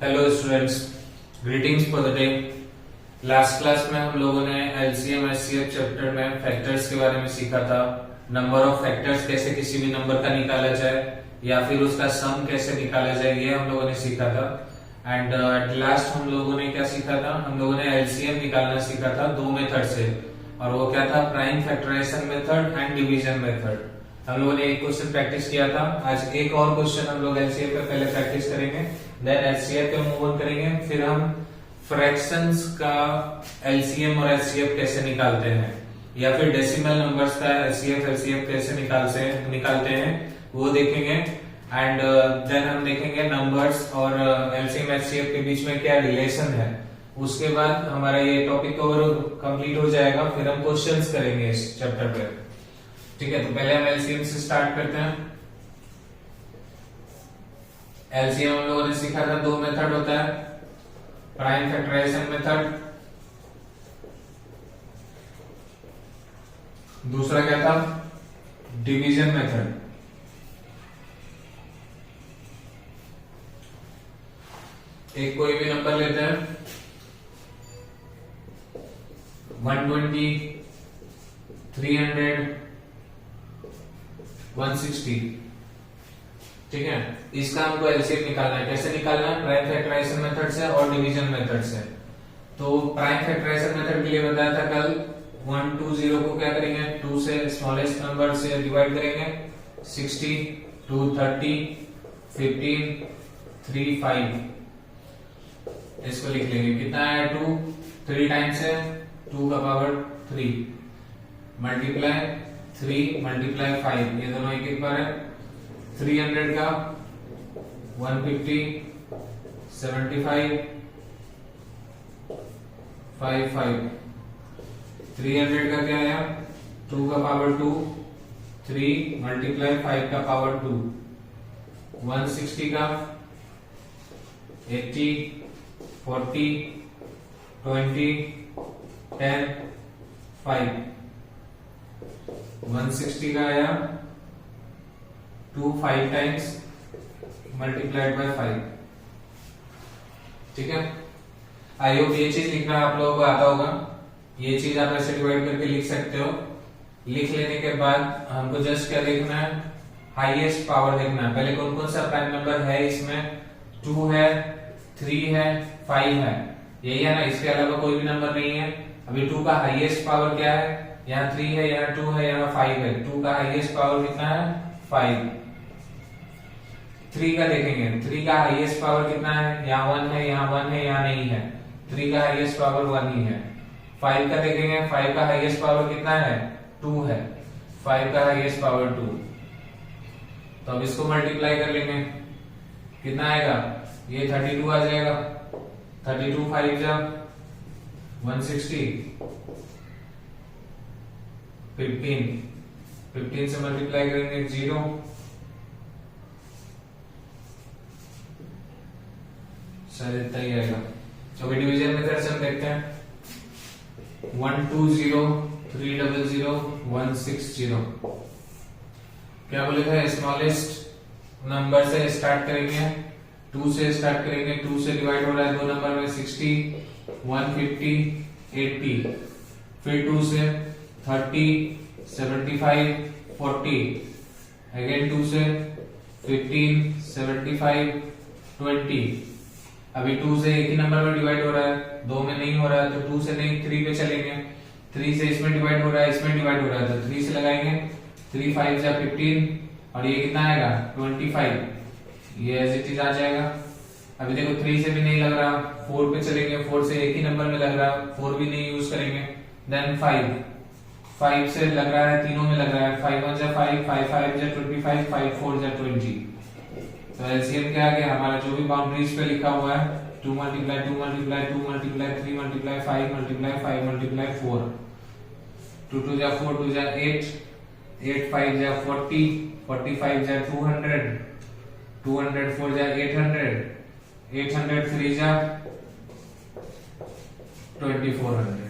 Hello students, greetings for the day. Last class में हम लोगों ने एलसीएम एचसीएफ चैप्टर में फैक्टर्स के बारे में सीखा था। नंबर ऑफ फैक्टर्स कैसे किसी भी नंबर का निकाला जाए या फिर उसका सम कैसे निकाला जाए, ये हम लोगों ने सीखा था। एंड एट लास्ट हम लोगों ने क्या सीखा था? हम लोगों ने एलसीएम निकालना सीखा था दो मेथड से, और वो क्या था? Prime factorization method and division method. हम लोगों ने एक क्वेश्चन प्रैक्टिस किया था। आज एक और क्वेश्चन हम लोग एलसीएम पे पहले प्रैक्टिस करेंगे, देन एचसीएफ पे मूव ऑन करेंगे। फिर हम फ्रैक्शंस का एलसीएम और एचसीएफ कैसे निकालते हैं, या फिर डेसिमल नंबर्स का एचसीएफ एलसीएफ कैसे निकालते हैं वो देखेंगे। एंड देन हम देखेंगे नंबर्स और एलसीएम एचसीएफ के बीच में क्या रिलेशन है। उसके बाद हमारा ये टॉपिक और कंप्लीट हो जाएगा। फिर हम क्वेश्चंस करेंगे इस चैप्टर पे, ठीक है। तो पहले हम एलसीएम से स्टार्ट करते हैं। एलसीएम हम लोगों ने सीखा था दो मेथड होता है, प्राइम फैक्टराइजेशन मेथड, दूसरा क्या था? Division method. एक कोई भी नंबर लेते हैं 120, 300, 160, ठीक है। इसका हमको एलसीएम निकालना है। कैसे निकालना है? प्राइम फैक्टराइजेशन मेथड से और डिवीजन मेथड से। तो प्राइम फैक्टराइजेशन मेथड के लिए बताया था कल, 120 को क्या करेंगे? 2 से स्मॉलेस्ट नंबर से डिवाइड करेंगे। 60, 2, 30, 15, 3, 5, इसको लिख लेंगे। कितना है? 2, 3 टाइम्स है 2 का पावर 3, मल्टीप्लाई 3 मल्टीप्लाई 5, ये दोनों एक एक बार है। 300 का 150, 75, 55, 300 का क्या आया? 2 का पावर 2, 3 मल्टीप्लाई 5 का पावर 2, 160 का 80, 40, 20, 10, 5, 160 का आया 2 5 टाइम्स मल्टीप्लाइड बाय 5, ठीक है। आई होप ये चीज लिखना आप लोगों को आता होगा। ये चीज आप ऐसे डिवाइड करके लिख सकते हो। लिख लेने के बाद हमको जस्ट क्या देखना है? हाईएस्ट पावर देखना है। पहले कौन कौन सा प्राइम नंबर है इसमें? 2 है, 3 है, 5 है, यही है ना। इसके अलावा कोई भी नंबर नहीं है। अभी 2 का हाईएस्ट पावर क्या है? यहाँ 3 है, यहाँ 2 है, यहाँ 5 है। 2 का हाईएस्ट पावर कितना है? 5। 3 का देखेंगे, 3 का हाईएस्ट पावर कितना है? यहाँ 1 है, यहाँ 1 है, यहाँ नहीं है। 3 का हाईएस्ट पावर 1 ही है। 5 का देखेंगे, 5 का हाईएस्ट पावर कितना है? 2 है। 5 का हाईएस्ट पावर 2। तो अब इसको मल्टीप्लाई कर लेंगे, कितना आएगा? ये 32 आ जाएगा। 32 5 जा 160, 15 से मल्टीप्लाई करेंगे 0, शायद इतना ही आएगा। तो डिवीजन मेथड से हम देखते हैं 120, 300, 160। क्या बोले थे? स्मॉलेस्ट नंबर से स्टार्ट करेंगे, 2 से स्टार्ट करेंगे। 2 से डिवाइड हो रहा है दो नंबर में, 60, 150, 80। फिर 2 से 30, 75, 40, अगेन 2 से 15, 75, 20। अभी 2 से एक ही नंबर में डिवाइड हो रहा है, 2 में नहीं हो रहा है, तो 2 से नहीं 3 पे चलेंगे। 3 से इसमें डिवाइड हो रहा है, इसमें डिवाइड हो रहा है, तो 3 से लगाएंगे। 3 5 जा 15, और ये कितना आएगा? 25, ये एज इट इज आ जाएगा। अभी देखो 3 से भी नहीं लग रहा, 4 पे चलेंगे। 4 से एक ही नंबर में लग रहा, 4 भी नहीं यूज करेंगे। देन 5 से लग रहा है, तीनों में लग रहा है। 5 1 जा 5, 5 5 जा 25, 5 4 जा 20। तो एलसीएम क्या आ गया हमारा? जो भी बाउंड्रीज पे लिखा हुआ है, 2 multiply 2 multiply 2 multiply 3 multiply 5 multiply 5 multiply 4, 2 2 जा 4, 2 जा 8, 8 5 जा 40, 45 जा 200, 204 जा 800, 803 जा 2400।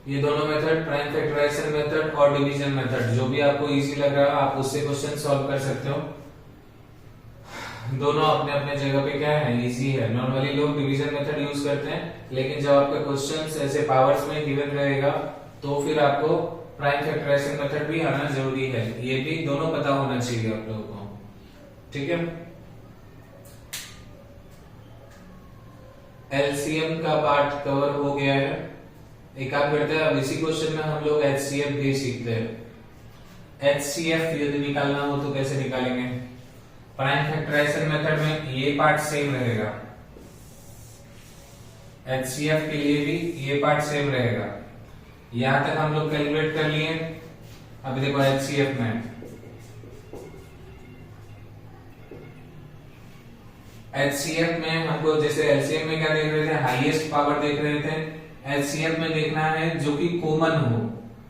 ये दोनों मेथड, प्राइम फैक्टराइजेशन मेथड और डिवीजन मेथड, जो भी आपको इजी लग रहा है आप उससे क्वेश्चन सॉल्व कर सकते हो। दोनों अपने अपने जगह पे क्या है, इजी है। नॉर्मली लोग डिवीजन मेथड यूज करते हैं, लेकिन जब आपका क्वेश्चन ऐसे पावर्स में गिवन रहेगा तो फिर आपको प्राइम फैक्टराइजेशन मेथड भी आना जरूरी है। ये भी दोनों पता होना चाहिए आप लोगों को, ठीक है। एलसीएम का पार्ट कवर हो गया है। एक काम करते हैं, अब इसी क्वेश्चन में हम लोग एचसीएफ भी सीखते हैं। एचसीएफ यदि निकालना हो तो कैसे निकालेंगे? प्राइम फैक्टराइजेशन मेथड में ये पार्ट सेम रहेगा, एचसीएफ के लिए भी ये पार्ट सेम रहेगा। यहां तक हम लोग कैलकुलेट कर लिए। अब देखो एचसीएफ में, एचसीएफ में हमको जैसे एलसीएम में क्या देख रहे थे, हाईएस्ट पावर देख रहे थे। एचसीएफ में देखना है जो कि कॉमन हो,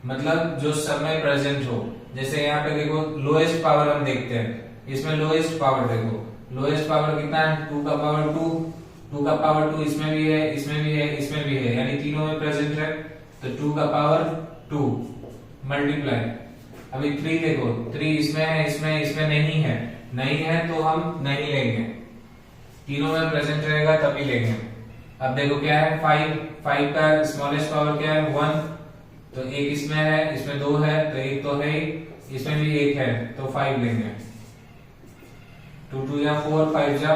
मतलब जो सब में प्रेजेंट हो। जैसे यहाँ पे देखो लोएस्ट पावर हम देखते हैं, इसमें लोएस्ट पावर देखो, लोएस्ट पावर कितना है, 2 का पावर 2, 2 का पावर 2 इसमें भी है, इसमें भी है, इसमें भी है, यानी तीनों में प्रेजेंट है। तो 2 का पावर 2 मल्टीप्लाई, अभी 3 देखो, 3 इसमें है, इसमें नहीं है, नहीं है तो हम नहीं लेंगे, तीनों में प्रेजेंट रहेगा तभी लेंगे। अब देखो क्या है, 5 का स्मॉलेस्ट पावर क्या है, 1, तो एक इसमें है, इसमें 2 है, तो एक तो है ही, इसमें भी एक है, तो 5 लेंगे। 2 2 या 4, 5 जा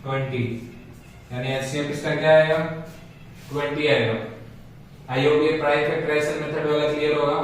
20, यानी एचसीएफ इसका क्या आएगा, 20 आएगा। आई होप ये प्राइम फैक्टराइजेशन मेथड वाला क्लियर होगा।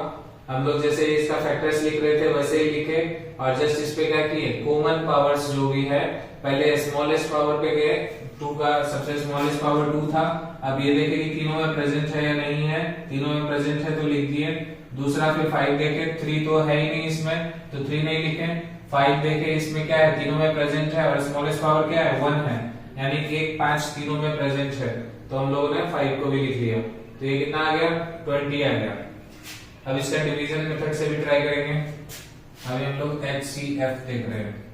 हम लोग जैसे इसका फैक्टर्स लिख रहे थे वैसे ही लिखे, और जस्ट इस पे क्या किए, कॉमन पावर्स जो भी है, पहले स्मॉलेस्ट पावर पे गए, 2 का सबसे स्मॉलेस्ट पावर 2 था। अब ये देखे कि तीनों में प्रेजेंट है या नहीं है, तीनों में प्रेजेंट है तो लिख दिए। दूसरा फिर 5 देखे, 3 तो है ही नहीं इसमें, तो 3 नहीं लिखे। 5 देखे, इसमें क्या है, तीनों में प्रेजेंट है, और स्मॉलेस्ट पावर क्या है, 1 है, यानी 1 5 तीनों में प्रेजेंट है, तो हम लोगों ने 5 को भी लिख लिया। तो ये कितना आ गया, 20 आ गया। अब इसका डिवीजन मेथड से भी ट्राई करेंगे। अभी हम लोग एचसीएफ देख रहे हैं।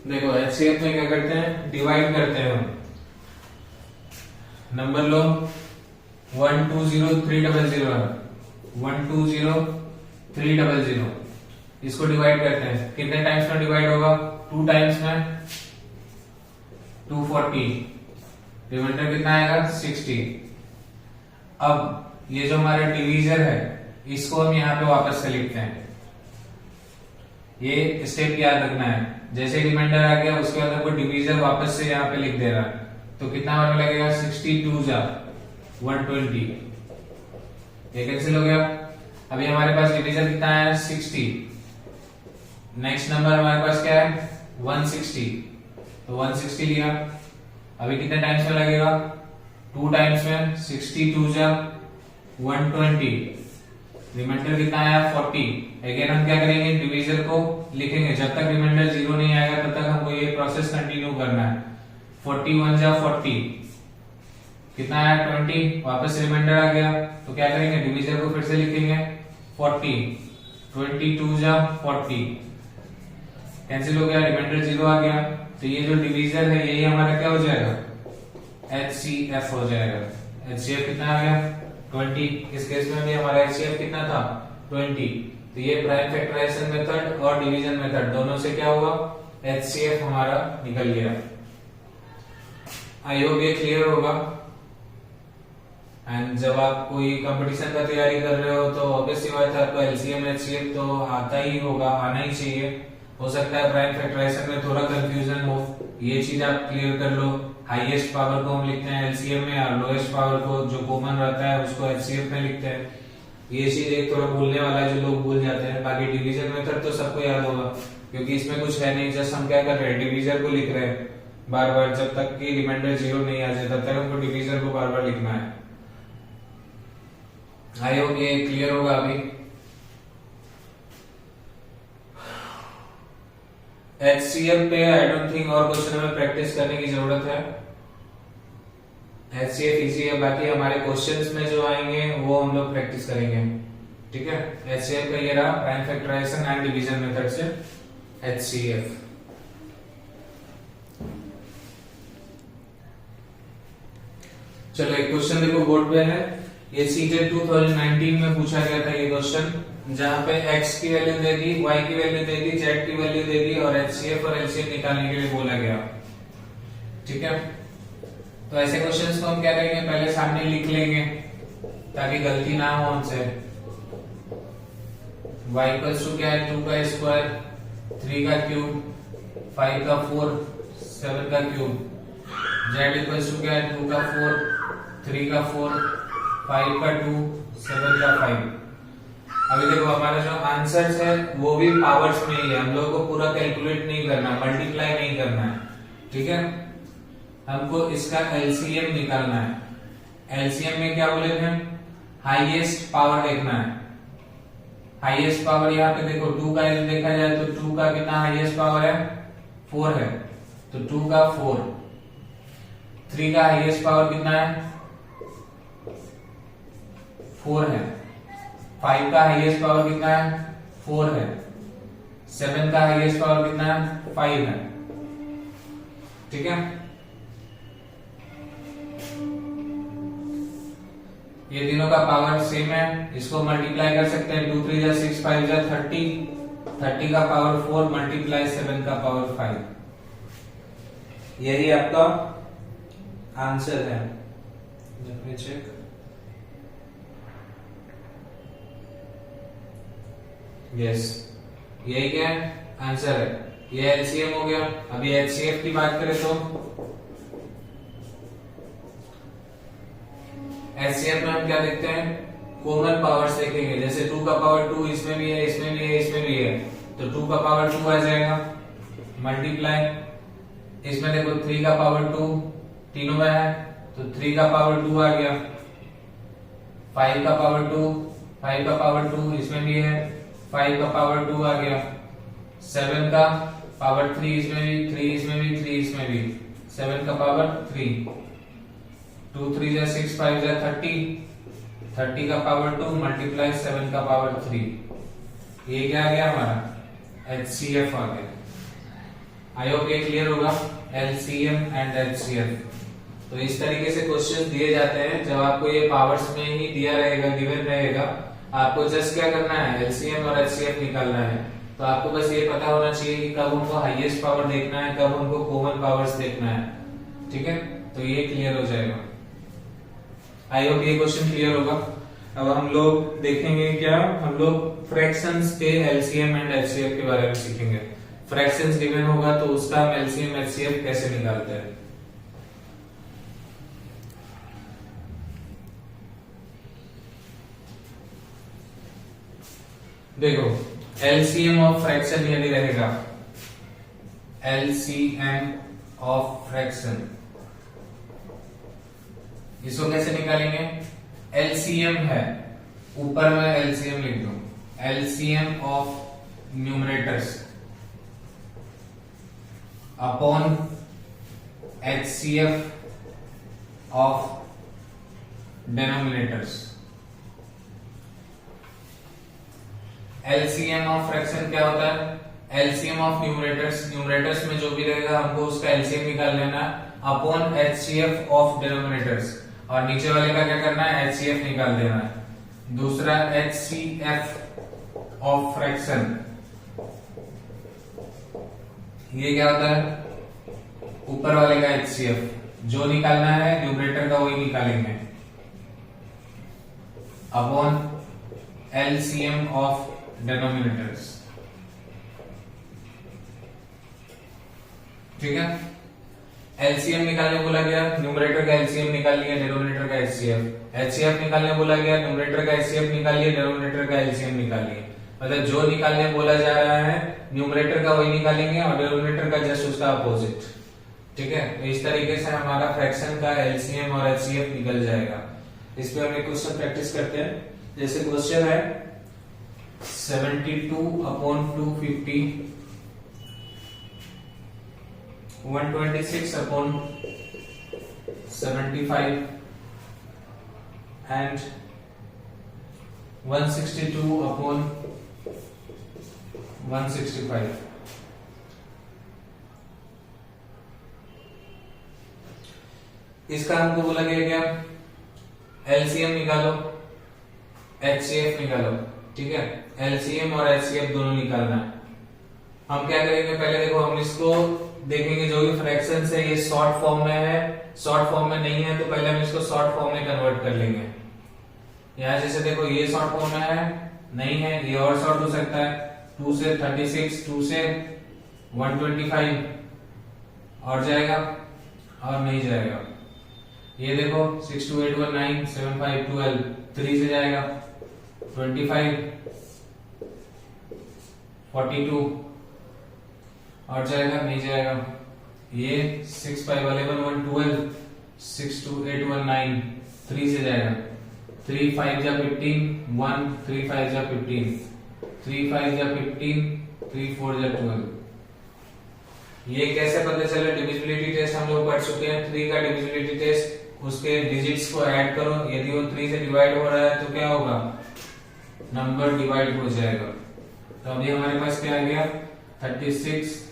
देखो एचसीएफ में क्या करते हैं, डिवाइड करते हैं हम। नंबर लो 120300 है, 120300, इसको डिवाइड करते हैं। कितने टाइम्स में डिवाइड होगा, 2 टाइम्स में, 240, रिमाइंडर कितना आएगा, 60। अब ये जो हमारा डिवीजर है इसको हम यहाँ पे वापस से लिखते हैं। ये स्टेप याद रखना है, जैसे रिमाइंडर आ गया उसके बाद हमको डिवीजर वापस से यहाँ पे लिख देना है। तो कितना हमारे लगेगा, 62 जा 120, ये कैंसिल हो गया। अभी हमारे पास डिवीजर कितना है, 60। नेक्स्ट नंबर हमारे पास क्या है, 160, तो 160 लिया। अभी कितने टाइम्स में लगेगा, 2 टाइम्स में, 62 जा 120, रिमाइंडर कितना आया, 40। अगेन हम क्या करेंगे, डिवीजर को लिखेंगे, जब तक रिमाइंडर 0 नहीं आएगा तब तक हमको ये प्रोसेस कंटिन्यू करना है। 41 जा 40, कितना आया, 20, वापस रिमाइंडर आ गया, तो क्या करेंगे, डिवीजर को फिर से लिखेंगे 40, 22 जा 40, कैंसिल हो गया, रिमाइंडर 0 आ गया। तो ये जो डिवीजर है यही हमारा क्या हो जाएगा, एचसीएफ हो जाएगा। एचसीएफ कितना आ गया, 20। इस केस में भी हमारा एचसीएफ कितना था, 20। तो ये प्राइम फैक्टराइजेशन मेथड और डिवीजन मेथड दोनों से क्या हुआ, एचसीएफ हमारा निकल गया। आई होप ये क्लियर होगा। एंड जब आप कोई कंपटीशन का तैयारी कर रहे हो तो ऑब्वियसली बात है आपको एलसीएम एचसीएफ तो आता ही होगा, आना ही चाहिए। हो सकता है प्राइम फैक्टराइजेशन में थोड़ा कंफ्यूजन हो, ये चीज आप क्लियर कर लो। हाईएस्ट पावर को हम लिखते हैं एलसीएम में, और लोएस्ट पावर को जो कॉमन रहता है उसको एचसीएफ में लिखते हैं। ये चीज एक थोड़ा भूलने वाला है, जो लोग भूल जाते हैं। बाकी डिवीजन मेथड तो सबको याद होगा, क्योंकि इसमें कुछ है नहीं, जस्ट हम क्या कर रहे हैं, डिवीजर को लिख रहे हैं बार बार। जब तक कि रिमाइंडर 0 नहीं आ जाए तब तक हमको डिवीजर को बार बार लिखना है। आई होप ये क्लियर होगा। अभी एचसीएफ पे आई डोंट थिंक और क्वेश्चन में प्रैक्टिस करने की जरूरत है। एचसीएफ इजी है, बाकी हमारे क्वेश्चंस में जो आएंगे वो हम लोग प्रैक्टिस करेंगे, ठीक है। एचसीएफ का ये रहा, prime factorization and division method से एचसीएफ। चलो एक क्वेश्चन देखो बोर्ड पे है, ये सीटेट 2019 में पूछा गया था ये क्वेश्चन, जहां पे x की वैल्यू दे दी, y की वैल्यू दे दी, z की वैल्यू दे दी और HCF और LCM निकालने के लिए बोला गया। ठीक है, तो ऐसे क्वेश्चंस को हम क्या करेंगे, पहले सामने लिख लेंगे ताकि गलती ना हो हमसे। y इक्वल्स टू क्या है, 2 का स्क्वायर, 3 का क्यूब, 5 का 4, 7 का क्यूब। z इक्वल्स टू क्या है, 2 का 4, 3 का 4, 5 का 2, 7 का 5। अभी देखो हमारा जो आंसर्स है वो भी पावर्स में ही है, हम लोगों को पूरा कैलकुलेट नहीं करना, मल्टीप्लाई नहीं करना है। ठीक है, हमको इसका एलसीएम निकालना है। एलसीएम में क्या बोले थे, हाईएस्ट पावर देखना है। हाईएस्ट पावर यहाँ पे देखो 2 का देखा जाए तो 2 का कितना हाईएस्ट पावर है, 4 है, तो 2 का 4। 3 का हाईएस्ट पावर कितना है, 4 है। 5 का हाईएस्ट पावर कितना है, 4 है। 7 का हाईएस्ट पावर कितना है, 5 है। ठीक है, ये तीनों का पावर सेम है, इसको मल्टीप्लाई कर सकते हैं। 2 3 जा 6, 5 जा 30, 30 का पावर 4 मल्टीप्लाई 7 का पावर 5, यही आपका आंसर है। Let me check. यस, यही क्या है, आंसर है। ये एलसीएम हो गया। अभी एचसीएफ की बात करें तो एचसीएफ में हम क्या देखते हैं, कॉमन पावर्स देखेंगे। जैसे 2 का पावर 2 इसमें भी है, इसमें भी है, इसमें भी है, तो 2 का पावर 2 आ जाएगा मल्टीप्लाई। इसमें देखो 3 का पावर 2 तीनों में है, तो 3 का पावर 2 आ गया। 5 का पावर 2, 5 का पावर 2 इसमें भी है, 5 का पावर 2 आ गया। 7 का पावर 3 इसमें भी, 3 इसमें भी, 3 इसमें भी, 7 का पावर 3। 2 3 जा 6, 5 जा 30, 30 का पावर 2 मल्टीप्लाई 7 का पावर 3, ये क्या आ गया हमारा HCF आ गया। आई होप ये क्लियर होगा, LCM एंड HCF। तो इस तरीके से क्वेश्चन दिए जाते हैं, जब आपको ये पावर्स में ही दिया रहेगा, गिवन रहेगा, आपको जस्ट क्या करना है, LCM और HCF निकालना है। तो आपको बस ये पता होना चाहिए कि कब उनको हाईएस्ट पावर देखना है, कब उनको कॉमन पावर्स देखना है। ठीक है, तो ये क्लियर हो जाएगा। आई होप ये क्वेश्चन क्लियर होगा। अब हम लोग देखेंगे क्या, हम लोग फ्रैक्शंस के LCM एंड HCF के बारे में सीखेंगे। फ्रैक्शंस गिवन होगा तो उसका हम LCM HCF कैसे निकालते हैं। देखो LCM ऑफ फ्रैक्शन यदि रहेगा, LCM ऑफ फ्रैक्शन, इसको कैसे निकालेंगे, LCM है, ऊपर में LCM लिख दो, LCM of numerators upon HCF of denominators. LCM of fraction क्या होता है, LCM ऑफ न्यूमरेटर्स, न्यूमरेटर्स में जो भी रहेगा हमको उसका LCM निकाल लेना अपॉन HCF ऑफ डिनोमिनेटर्स, और नीचे वाले का क्या करना है, HCF निकाल देना है। दूसरा HCF ऑफ फ्रैक्शन, ये क्या होता है, ऊपर वाले का HCF, जो निकालना है न्यूमरेटर का वही निकालेंगे, अपॉन LCM ऑफ डिनोमिनेटर्स। ठीक है, LCM निकालने बोला गया, न्यूमरेटर का LCM निकाल लिया, डिनोमिनेटर का HCF। HCF निकालने बोला गया, न्यूमरेटर का HCF निकाल लिया, डिनोमिनेटर का LCM निकाल लिया। मतलब जो निकालने बोला जा रहा है न्यूमरेटर का वही निकालेंगे और डिनोमिनेटर का जस्ट उसका अपोजिट। ठीक है, तो इस तरीके से हमारा फ्रैक्शन का LCM और HCF निकल जाएगा। इस पे हम एक क्वेश्चन प्रैक्टिस करते हैं। जैसे क्वेश्चन है 72 अपॉन 250, 126 अपॉन 75 एंड 162 अपॉन 165। इसका हमको बोला गया क्या, एलसीएम निकालो, एचसीएफ निकालो, ठीक है। एलसीएम और एचसीएफ दोनों निकालना है। हम क्या करेंगे, पहले देखो हम इसको देखेंगे, जो भी फ्रैक्शंस है ये शॉर्ट फॉर्म में है, शॉर्ट फॉर्म में नहीं है तो पहले हम इसको शॉर्ट फॉर्म में कन्वर्ट कर लेंगे। यहाँ जैसे देखो ये शॉर्ट फॉर्म में है, नहीं है, ये और शॉर्ट हो सकता है, 2 से 36, 2 से 125 और जाएगा और नहीं जाएगा। ये देखो 6 2 8 1 9 7 5 12, 3 से जाएगा 25 42 और जाएगा नहीं जाएगा। ये 6 5 11 1 12, 6 2 8 1 9, 3 से जाएगा, 3 5 जा 15 1, 3 5 जा 15, 3 5 जा 15, 3 4 जा 12। ये कैसे पता चला, डिविजिबिलिटी टेस्ट हम लोग पढ़ चुके हैं। 3 का डिविजिबिलिटी टेस्ट, उसके डिजिट्स को ऐड करो, यदि वो 3 से डिवाइड हो रहा है तो क्या होगा, नंबर डिवाइड हो जाएगा। तो अभी हमारे पास क्या आ गया, 36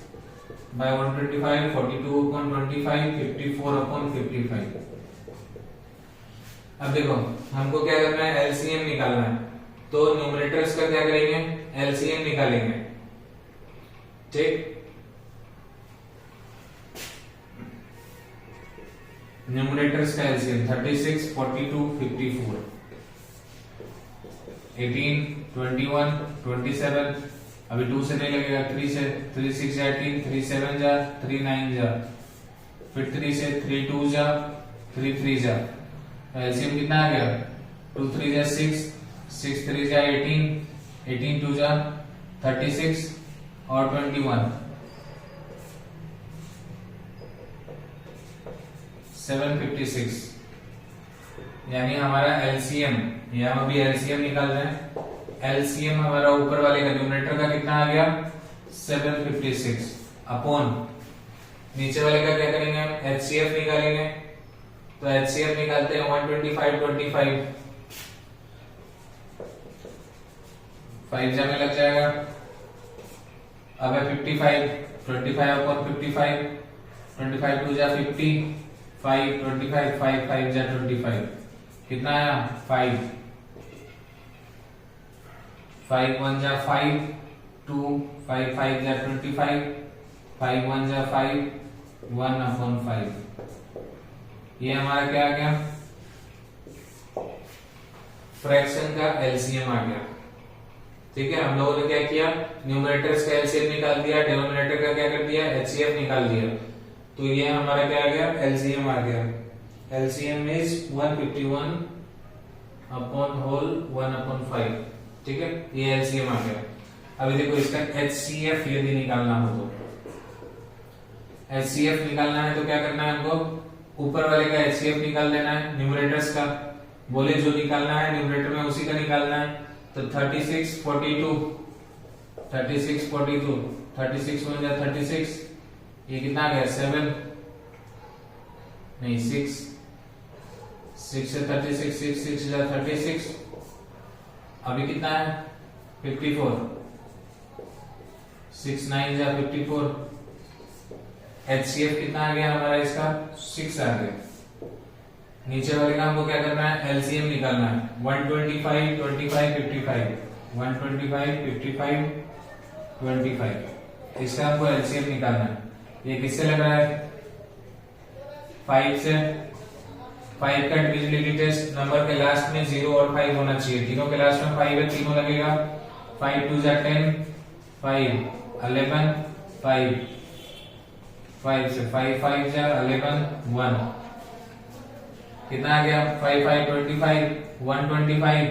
by 125, 42 upon 25, 54 upon 55। अब देखो हमको क्या करना है, एलसीएम निकालना है, तो न्यूमरेटर्स का क्या करेंगे, एलसीएम निकालेंगे, ठीक। न्यूमरेटर्स का एलसीएम 36 42 54, 18 21 27, अभी 2 से नहीं लगेगा, 3 से, 3 6 जा 18, 3 7 जा, 3 9 जा, फिर 3 से 3 2 जा, 3 3 जा, एलसीएम कितना आ गया, 2 3 जा 6, 6 3 जा 18, 18 2 जा 36 और 21, 756। यानी हमारा एलसीएम, यहाँ अभी एलसीएम निकाल रहे हैं, एलसीएम हमारा ऊपर वाले का न्यूमरेटर का कितना आ गया, 756 अपॉन नीचे वाले का क्या करेंगे हम, एचसीएफ निकालेंगे। तो एचसीएफ निकालते हैं 125 25, 5 जाने लग जाएगा। अब है 55, 25 अपॉन 55, 25 2 जा 50, 5 25 5 5 जा 25, कितना आया 5, 5 1 जा 5, 2 5 5 जा 25, 5 1 जा 5, 1 अपॉन 5। ये हमारा क्या आ गया, फ्रैक्शन का एलसीएम आ गया, ठीक है। हम लोगों ने क्या किया, न्यूमरेटर्स का एलसीएम निकाल दिया, डिनोमिनेटर का क्या कर दिया, एचसीएफ निकाल दिया। तो ये हमारा क्या आ गया, एलसीएम आ गया। LCM is 151 upon whole 1 upon 5, ठीक है, ये एलसीएम आ गया। अभी देखो इसका एचसीएफ यदि निकालना हो तो, एचसीएफ निकालना है तो क्या करना है हमको, ऊपर वाले का एचसीएफ निकाल देना है, न्यूमरेटर्स का बोले जो निकालना है न्यूमरेटर में उसी का निकालना है। तो 36 42, 36 42, 36 1 जा 36, ये कितना आ गया 7 नहीं 6, 6 से 36, 6 6 जा 36, अभी कितना है 54, 6 9 जा 54, एचसीएफ कितना आ गया हमारा इसका 6 आ गया। नीचे वाले का हमको क्या करना है, एलसीएम निकालना है, 125 25 55, 125 55 25, इसका हमको एलसीएम निकालना है। ये किससे लग रहा है, 5 से। 5 का डिविजिबिलिटी टेस्ट, नंबर के लास्ट में 0 और 5 होना चाहिए, तीनों के लास्ट में 5 है, तीनों लगेगा। 5 2 जा 10, 5 11 5, 5 से 5 5 जा 11 1, कितना आ गया 5 5 25, 125,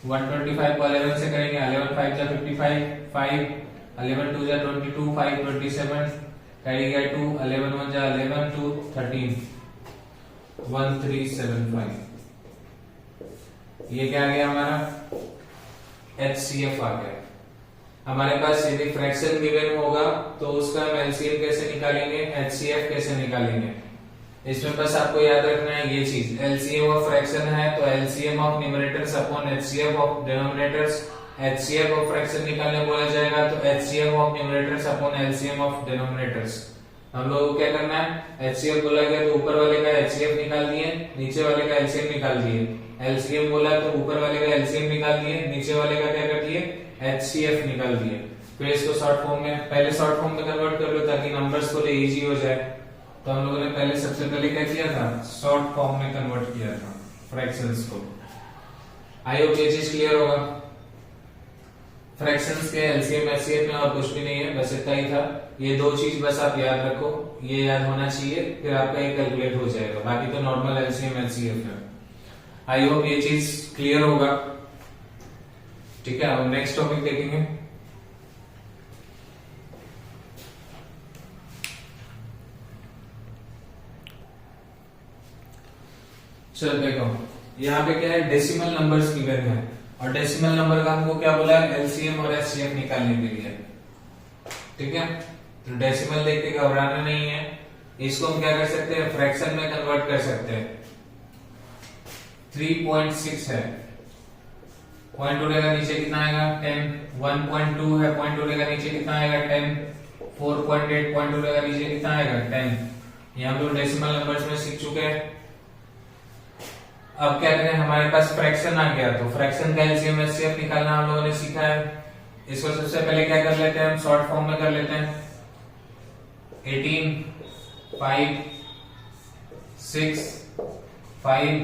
125 को 11 से करेंगे, 11 5 जा 55, 5 11 2 जा 22, 5 27, कैरी गया 2, 11 1 जा 11 2 13, 1375। ये क्या आ गया हमारा, एचसीएफ आ गया। हमारे पास यदि फ्रैक्शन गिवन होगा तो उसका हम एलसीएम कैसे निकालेंगे, एचसीएफ कैसे निकालेंगे। इसमें बस आपको याद रखना है ये चीज, एलसीएम ऑफ फ्रैक्शन है तो LCM of numerators upon HCF of denominators, HCF of fraction निकालने बोला जाएगा तो HCF of numerators upon LCM of denominators. हम लोग को क्या करना है, एचसीएफ बोला गया तो ऊपर वाले का एचसीएफ निकाल दिए, नीचे वाले का एलसीएम निकाल दिए। एलसीएम बोला तो ऊपर वाले का एलसीएम निकाल दिए, नीचे वाले का क्या कर दिए, एचसीएफ निकाल दिए। फिर इसको शॉर्ट फॉर्म में, पहले शॉर्ट फॉर्म में कन्वर्ट कर लो ताकि नंबर्स थोड़े इजी हो जाए। तो हम लोगों ने पहले सबसे पहले क्या किया था, शॉर्ट फॉर्म में कन्वर्ट किया था फ्रैक्शंस को। आई होप ये चीज क्लियर होगा। फ्रैक्शंस के एलसीएम एचसीएफ में और कुछ भी नहीं है, बस इतना ही था। ये दो चीज बस आप याद रखो, ये याद होना चाहिए, फिर आपका ये कैलकुलेट हो जाएगा। बाकी तो नॉर्मल एलसीएम एचसीएफ है। आई होप ये चीज क्लियर होगा। ठीक है, अब नेक्स्ट टॉपिक देखेंगे। चलो देखो, यहाँ पे क्या है, डेसिमल नंबर्स गिवन है और डेसिमल नंबर का हमको क्या बोला है, एलसीएम और एचसीएफ निकालने के लिए। ठीक है, तो डेसिमल देख के घबराना नहीं है, इसको हम क्या कर सकते हैं, फ्रैक्शन में कन्वर्ट कर सकते हैं। 3.6 है, पॉइंट उड़ेगा नीचे कितना आएगा, 10। 1.2 है, पॉइंट उड़ेगा नीचे कितना आएगा, 10। 4.8 पॉइंट उड़ेगा नीचे कितना आएगा, 10। ये हम लोग डेसिमल नंबर्स में सीख चुके हैं। अब क्या करें, हमारे पास फ्रैक्शन आ गया, तो फ्रैक्शन का एलसीएम एचसीएफ निकालना हम लोगों ने सीखा है। इसको सबसे पहले क्या कर लेते हैं, हम शॉर्ट फॉर्म में कर लेते हैं। 18, 5, 6, 5,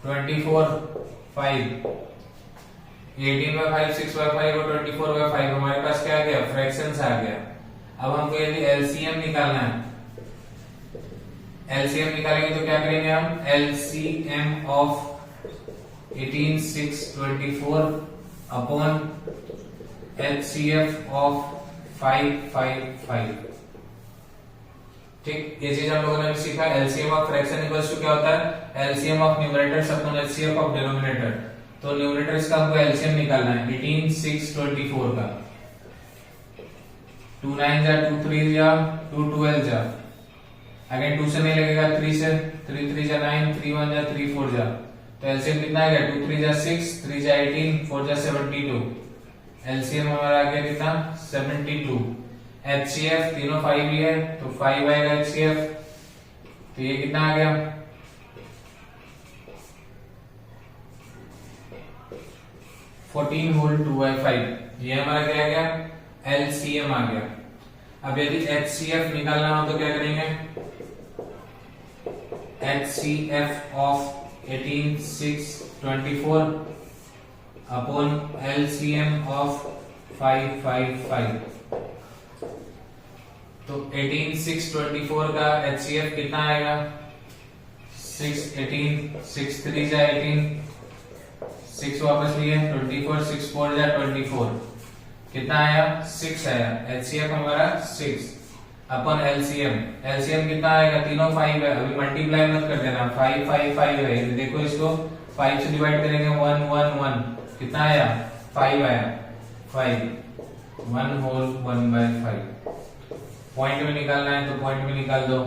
24, 5। 18 में 5, 6 में 5 और 24 में 5, हमारे पास क्या आ गया, फ्रैक्शंस आ गया। अब हमको यदि एलसीएम निकालना है, एलसीएम निकालेंगे तो क्या करेंगे हम, LCM of 18, 6, 24 upon HCF of 5, 5, 5। ठीक, ये चीज हम लोगों ने भी सीखा। LCM of fraction equals to क्या होता है, LCM of numerators upon HCF of denominator. तो न्यूमरेटर्स का हमको एलसीएम निकालना है 18, 6, 24 का। 2 9 जा, 2 3 जा, 2 12 जा, अगेन 2 से नहीं लगेगा, 3 से, 3 3 जा 9, 3 1 जा, 3 4 जा, तो एलसीएम कितना आ गया, 2 3 जा 6, 3 जा 18, 4 जा 72। एलसीएम हमारा आ गया कितना, 72। एचसीएफ तीनों 5 ही है तो 5 आएगा एचसीएफ, तो ये कितना आ गया, 14 होल 2/5। ये हमारा क्या आ गया, एलसीएम आ गया। अब यदि एचसीएफ निकालना हो तो क्या करेंगे, HCF of 18, 6, 24 upon LCM of 5, 5, 5। तो 18, 6, 24 का HCF कितना आएगा, 6, 18, 6 3 जा 18, 6 वापस लिए, 24, 6 4 जा 24, कितना आया, 6 आया। HCF हमारा 6 अपन एलसीएम, एलसीएम कितना आएगा, तीनों 5 है, अभी मल्टीप्लाई मत कर देना, 5 5 5 है। देखो इसको 5 से डिवाइड करेंगे, 1 1 1, कितना आया, 5 आया, 5 1 होल 1/5। पॉइंट में निकालना है तो पॉइंट में निकाल दो,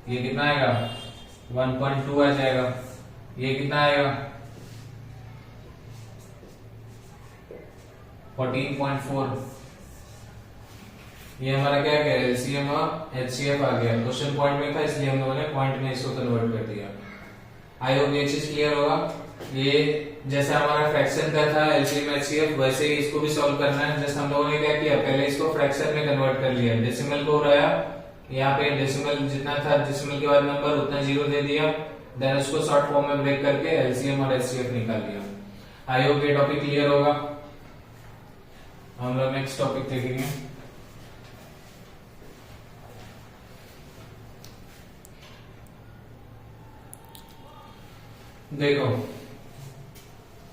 ये कितना आएगा, 1.2 आ जाएगा। ये कितना आएगा, 14.4। ये हमारा क्या गया, एलसीएम और एचसीएफ आ गया। क्वेश्चन पॉइंट में था इसलिए हम लोगों ने पॉइंट में इसको कन्वर्ट कर दिया। आई होप ये चीज क्लियर होगा। ये जैसा हमारा फ्रैक्शन का था एलसीएम एचसीएफ, वैसे ही इसको भी सॉल्व करना है। जैसे हम लोगों ने क्या किया, पहले इसको फ्रैक्शन में कन्वर्ट कर लिया, डेसिमल को उड़ाया, यहाँ पे डेसिमल जितना था, डेसिमल के बाद नंबर उतना जीरो दे दिया, देन उसको शॉर्ट फॉर्म में ब्रेक करके एलसीएम और एचसीएफ निकाल दिया। आई होप ये टॉपिक क्लियर होगा। हम लोग नेक्स्ट टॉपिक देखेंगे। देखो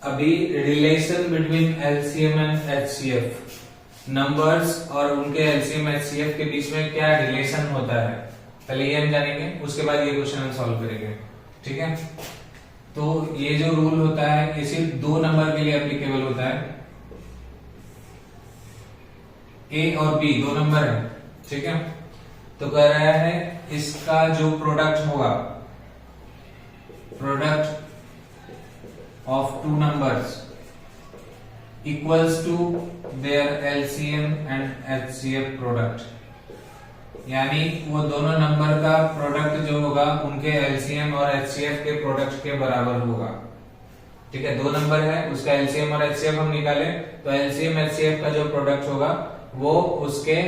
अभी relation between LCM and HCF, numbers और उनके एलसीएम एचसीएफ के बीच में क्या रिलेशन होता है, पहले ये हम जानेंगे, उसके बाद ये क्वेश्चन हम सॉल्व करेंगे। ठीक है, तो ये जो रूल होता है ये सिर्फ दो नंबर के लिए एप्लीकेबल होता है, ए और बी दो नंबर है। ठीक है, तो कह रहा है इसका जो प्रोडक्ट होगा, product of two numbers equals to their LCM and HCF product, यानी वो दोनों नंबर का प्रोडक्ट जो होगा उनके एलसीएम और एचसीएफ के प्रोडक्ट के बराबर होगा। ठीक है, दो नंबर है, उसका एलसीएम और एचसीएफ हम निकाले तो एलसीएम एचसीएफ का जो प्रोडक्ट होगा वो उसके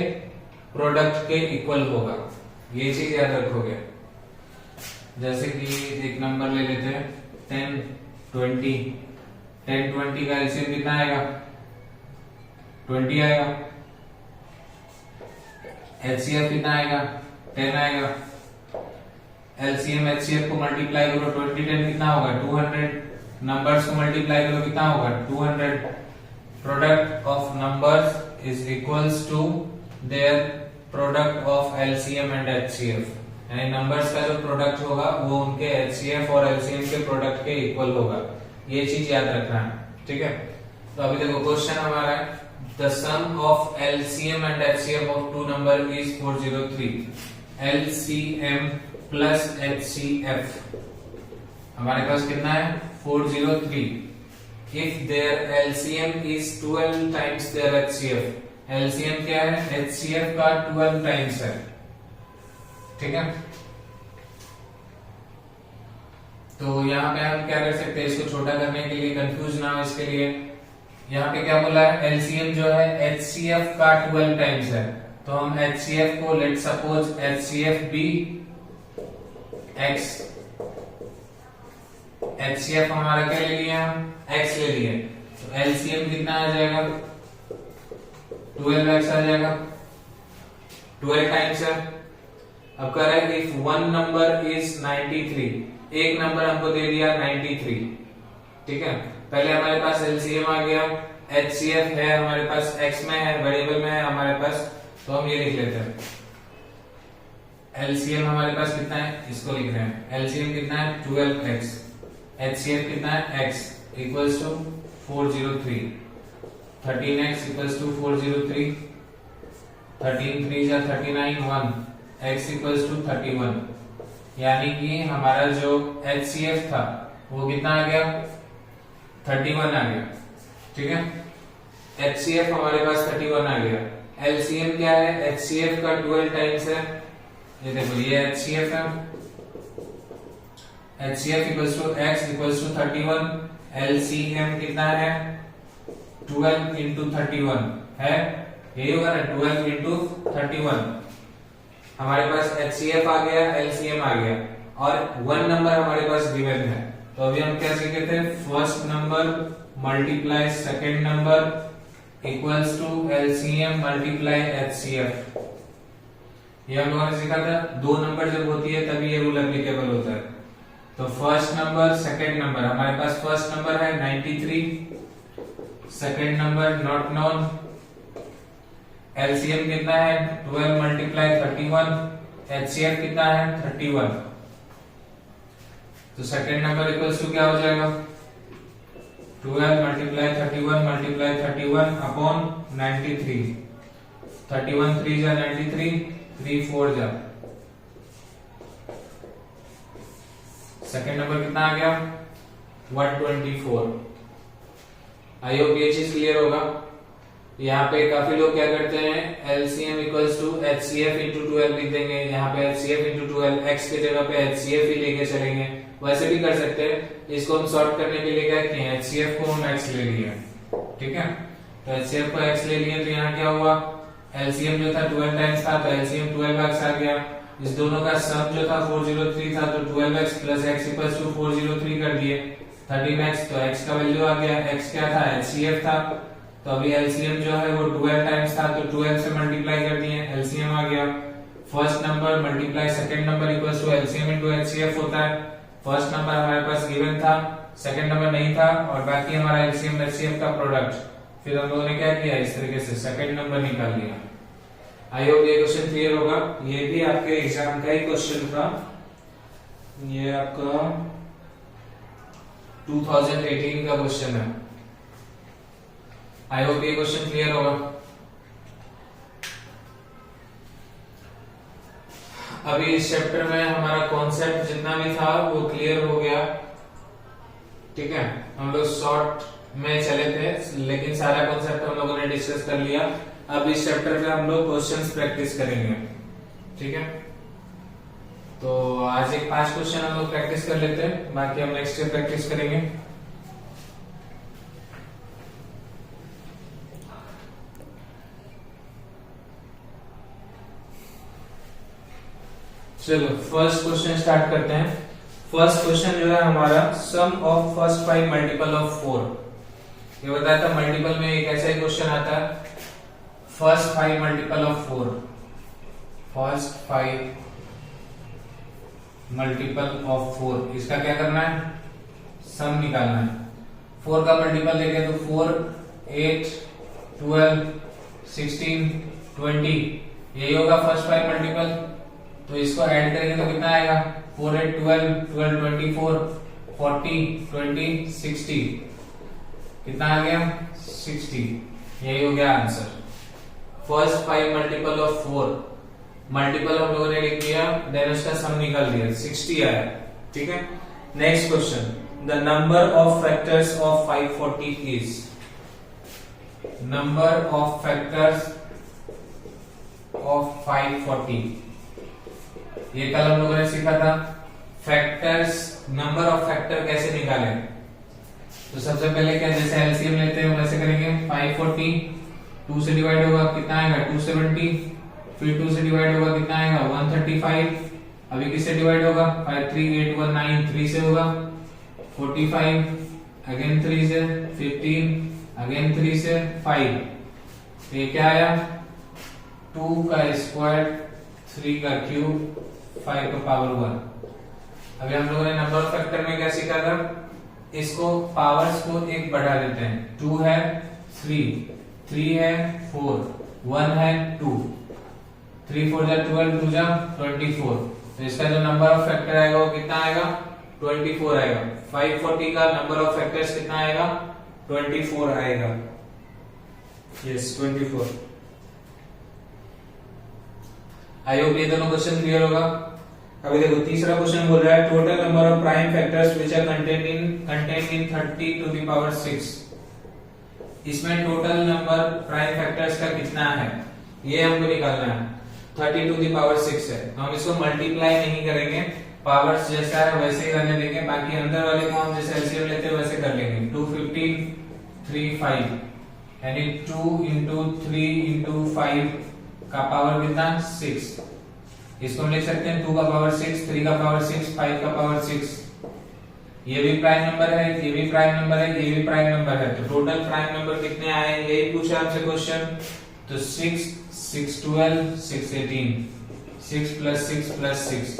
प्रोडक्ट के इक्वल होगा। ये चीज याद रखोगे। जैसे कि एक नंबर ले लेते हैं 10 20, 10 20 का एलसीएम कितना आएगा? 20 आएगा। एचसीएफ कितना आएगा? 10 आएगा। एलसीएम एचसीएफ को मल्टीप्लाई करो 20 10 कितना होगा? 200। नंबर्स को मल्टीप्लाई करो कितना होगा? 200। Product of numbers is equals to their product of LCM and HCF, यानी नंबर्स का जो प्रोडक्ट होगा वो उनके एचसीएफ और एलसीएम के प्रोडक्ट के इक्वल होगा। ये चीज याद रखना है। ठीक है, तो अभी देखो क्वेश्चन हमारा है the sum of LCM and HCF of two number is 403। LCM plus HCF हमारे पास कितना है? 403। If their LCM is 12 times their HCF, LCM क्या है? HCF का 12 टाइम्स है। ठीक है, तो यहाँ पे हम क्या कर सकते हैं, इसको छोटा करने के लिए, कंफ्यूज ना हो इसके लिए, यहाँ पे क्या बोला है? एलसीएम जो है एचसीएफ का 12 टाइम्स है, तो हम एचसीएफ को let suppose HCF be x, HCF हमारा क्या ले लिया? एक्स ले लिए, तो एलसीएम कितना आ जाएगा? 12x आ जाएगा, 12 टाइम्स है। अब कह रहा है इफ वन नंबर इज 93, एक नंबर हमको दे दिया 93। ठीक है, पहले हमारे पास एलसीएम आ गया, एचसीएफ है हमारे पास, एक्स में है, वेरिएबल में है हमारे पास, तो हम ये लिख लेते हैं। एलसीएम हमारे पास कितना है? इसको लिख रहे हैं। एलसीएम कितना है? 12x। एचसीएफ कितना है? x equals to 403। 13x equals to 403। 13 3 जा 39 1, x इक्वल्स टू 31, यानी कि हमारा जो एचसीएफ था वो कितना आ गया? 31 आ गया। ठीक है, एचसीएफ हमारे पास 31 आ गया। एलसीएम क्या है? एचसीएफ का 12 टाइम्स है। ये देखो, ये एचसीएफ है, HCF equals to x equals to 31। LCM कितना है? 12 इंटू 31 है, यही होगा ना, 12 इंटू 31। हमारे पास एचसीएफ आ गया, एलसीएम आ गया, और वन नंबर हमारे पास गिवन है। तो अभी हम क्या सीखे थे? First number multiply second number equals to LCM multiply HCF. ये हम लोगों ने सीखा था। दो नंबर जब होती है तभी ये रूल एप्लीकेबल होता है। तो फर्स्ट नंबर सेकेंड नंबर, हमारे पास फर्स्ट नंबर है 93, second number not known, LCM कितना है? 12 मल्टीप्लाई 31, एचसीएफ कितना है? 31। तो सेकेंड नंबर इक्वल्स टू क्या हो जाएगा? 12 मल्टीप्लाई 31 मल्टीप्लाई 31 अपॉन 93। 31 3 जा 93, 3 4 जा। सेकेंड नंबर कितना आ गया? 124। आई होप ये चीज क्लियर होगा। यहाँ पे काफी लोग क्या करते हैं, LCM equals to HCF into 12 लिख देंगे। यहाँ पे एचसीएफ इंटू 12, एक्स की जगह पे एचसीएफ ही लेके चलेंगे। वैसे भी कर सकते हैं। इसको हम सॉर्ट करने के लिए क्या किए? एचसीएफ को हम एक्स ले लिए। ठीक है, तो एचसीएफ को एक्स ले लिए, तो यहाँ क्या हुआ? एलसीएम जो था 12 टाइम्स था, तो एलसीएम 12x आ गया। इस दोनों का सम जो था 403 था, तो 12x plus x equals to 403 कर दिए। 13x, तो x का वैल्यू आ गया। x क्या था? एचसीएफ था। तो अभी एलसीएम जो है वो 12 टाइम्स था, तो 12 से मल्टीप्लाई कर दिए, एलसीएम आ गया। First number multiply second number equals to LCM into HCF होता है। फर्स्ट नंबर हमारे पास गिवन था, सेकंड नंबर नहीं था, और बाकी हमारा एलसीएम एचसीएफ का प्रोडक्ट। फिर हम लोगों ने क्या किया? इस तरीके से सेकंड नंबर निकाल लिया। आई होप ये क्वेश्चन क्लियर होगा। ये भी आपके एग्जाम का ही क्वेश्चन था। ये आपका 2018 का क्वेश्चन है। आई होप ये क्वेश्चन क्लियर होगा। अभी इस चैप्टर में हमारा कॉन्सेप्ट जितना भी था वो क्लियर हो गया। ठीक है, हम लोग शॉर्ट में चले थे, लेकिन सारा कॉन्सेप्ट हम लोगों ने डिस्कस कर लिया। अब इस चैप्टर में हम लोग क्वेश्चंस प्रैक्टिस करेंगे, ठीक है। तो आज एक 5 क्वेश्चन हम लोग प्रैक्टिस कर लेते हैं, बाकी हम नेक्स्ट डे प्रैक्टिस करेंगे। चलो फर्स्ट क्वेश्चन स्टार्ट करते हैं। फर्स्ट क्वेश्चन जो है हमारा, सम ऑफ फर्स्ट 5 मल्टीपल ऑफ 4। ये बताया था मल्टीपल में एक ऐसा ही क्वेश्चन आता है, first 5 multiple of 4, first 5 multiple of 4। इसका क्या करना है, सम निकालना है। 4 का मल्टीपल देखें तो 4, 8, 12, 16, 20, यही होगा फर्स्ट 5 मल्टीपल। तो इसको ऐड करेंगे तो कितना आएगा, 4, 8, 12, 12, 24, 40, 20, 60, कितना आ गया 60। यही हो गया answer. First 5 multiple of 4, multiple हम लोगों ने लिख दिया, देन उसका सम निकाल दिया, 60 आया, ठीक है। Next question, the number of factors of 540 is, number of factors of 540। ये कल हम लोगों ने सीखा था फैक्टर्स, नंबर ऑफ फैक्टर कैसे निकालें। तो सबसे पहले क्या, जैसे एलसीएम लेते हैं वैसे करेंगे। 540 2 से डिवाइड होगा, कितना आएगा 270, फिर 2 से डिवाइड होगा, कितना आएगा 135। अभी किससे डिवाइड होगा, 5 3 8 1 9, 3 से होगा 45, अगेन 3 से 15, अगेन 3 से 5। तो ये क्या आया, 2 का स्क्वायर, 3 का क्यूब, 5 का पावर 1। अभी हम लोगों ने नंबर ऑफ फैक्टर में क्या सीखा था, इसको पावर्स को एक बढ़ा देते हैं। 2 है 3, 3 है 4, 1 है 2, 3 4 जा 12, 2 जा 24। तो इसका जो नंबर ऑफ फैक्टर आएगा वो कितना आएगा, 24 आएगा। 540 का नंबर ऑफ फैक्टर्स कितना आएगा, 24 आएगा। यस 24। आई होप ये दोनों क्वेश्चन क्लियर होगा। अभी देखो तीसरा क्वेश्चन बोल रहा है, total number of prime factors which are contained in 30 to the power 6। इसमें टोटल नंबर प्राइम फैक्टर्स का कितना है, ये हमको निकालना है। 30 टू द पावर 6 है, तो हम इसको मल्टीप्लाई नहीं करेंगे, पावर्स जैसा है वैसे ही रहने देंगे। बाकी अंदर वाले को हम जैसे एलसीएम लेते हैं वैसे कर लेंगे। 2 15 3 5, यानी 2 into 3 into 5 का पावर कितना 6। इसको हम लिख सकते हैं 2 का पावर 6, 3 का पावर 6, 5 का पावर 6। ये भी प्राइम नंबर है, ये भी प्राइम नंबर है, ये भी प्राइम नंबर है। तो टोटल प्राइम नंबर कितने आए, यही पूछा हमसे क्वेश्चन। तो 6 6 12 6 18, 6 plus 6 plus 6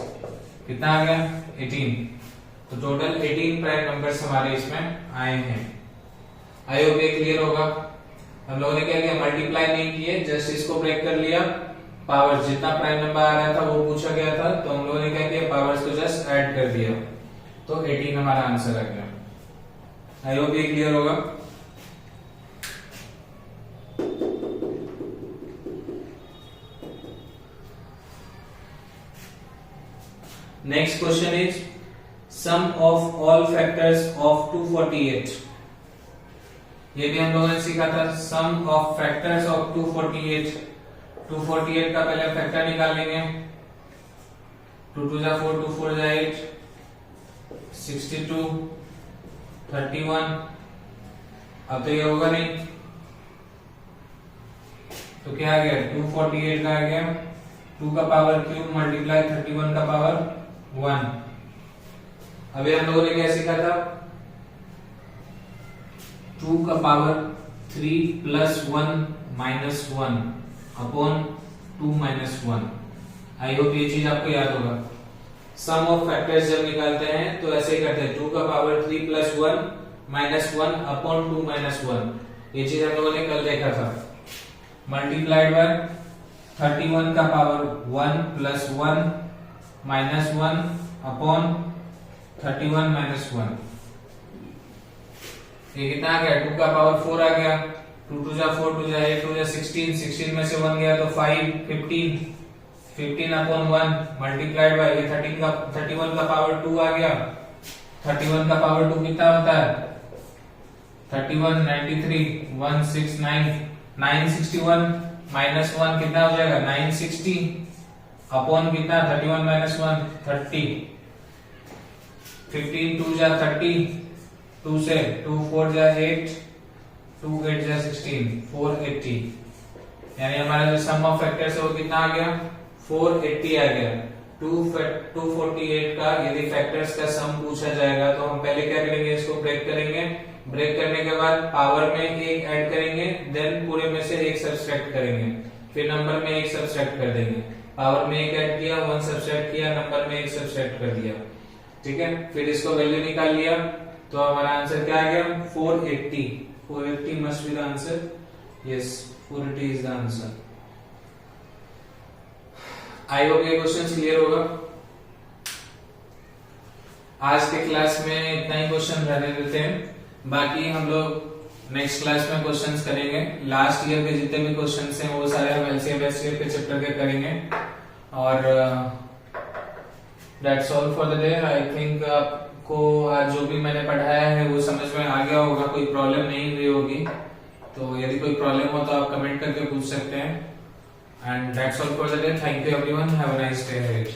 कितना आ गया 18। तो टोटल 18 प्राइम नंबर्स हमारे इसमें आए हैं। आई होप ये क्लियर होगा। हम लोगों ने क्या किया, मल्टीप्लाई नहीं किए, जस्ट इसको ब्रेक कर लिया। पावर जितना प्राइम नंबर आ रहा था वो पूछा गया था, तो हम लोगों ने क्या किया, पावर्स को जस्ट ऐड कर दिया। तो 18 हमारा आंसर आ गया। आई होप ये क्लियर होगा। Next question is, sum of all factors of 248। ये भी हम लोगों ने सीखा था, सम ऑफ फैक्टर्स ऑफ 248। 248 का पहले फैक्टर निकाल लेंगे। 2 2 जा 4, 2 4 जा 8, 62, 31। अब तो ये होगा नहीं, तो क्या आ गया 248 का आ गया 2 का पावर क्यूब मल्टीप्लाई 31 का पावर 1। अभी हम लोगों ने क्या सीखा था, 2 का power 3 plus 1 minus 1 upon 2 minus 1। आई होप ये चीज आपको याद होगा। सम ऑफ फैक्टर्स जब निकालते हैं तो ऐसे ही करते हैं, 2 का power 3 plus 1 minus 1 upon 2 minus 1। ये चीज हम लोगों ने कल देखा था। मल्टीप्लाइड बाय 31 का power 1 plus 1 minus 1 upon 31 minus 1। ये कितना आ गया, 2 का पावर 4 आ गया। 2 2 जा 4, 2 जा 8, 2 जा 16, 16 में से 1 गया तो 5, 15, 15 अपॉन 1 मल्टीप्लाइड बाय 31 का पावर 2 आ गया। 31 का पावर 2 कितना होता है, 31, 93, 169, 961 माइनस 1 कितना हो जाएगा 960 अपॉन कितना 31 माइनस 1 30, 15 2 जा 30, 2 से 2 4 जा 8, 2 8 जा 16, 480, यानी हमारा जो सम ऑफ फैक्टर्स है वो कितना आ गया 480 आ गया। 248 का यदि फैक्टर्स का सम पूछा जाएगा तो हम पहले क्या करेंगे, इसको ब्रेक करेंगे, ब्रेक करने के बाद पावर में एक ऐड करेंगे, देन पूरे में से एक सब्सट्रैक्ट करेंगे, फिर नंबर में एक सब्सट्रैक्ट कर देंगे। पावर में एक ऐड किया, 1 सब्सट्रैक्ट किया, नंबर में एक सब्सट्रैक्ट कर दिया, ठीक है। फिर इसको वैल्यू निकाल लिया तो हमारा आंसर क्या आ गया 480। 480 must be the answer, yes 480 is the answer. I hope ये क्वेश्चन क्लियर होगा। आज के क्लास में इतना ही क्वेश्चन रहने देते हैं, बाकी हम लोग नेक्स्ट क्लास में क्वेश्चंस करेंगे। लास्ट ईयर के जितने भी क्वेश्चंस हैं वो सारे हम एलसीएम एचसीएफ के चैप्टर के करेंगे। और that's all for the day. I think आपको आज जो भी मैंने पढ़ाया है वो समझ में आ गया होगा, कोई प्रॉब्लम नहीं हुई होगी। तो यदि कोई प्रॉब्लम हो तो आप कमेंट करके पूछ सकते हैं। And that's all for the day. Thank you everyone. Have a nice day ahead.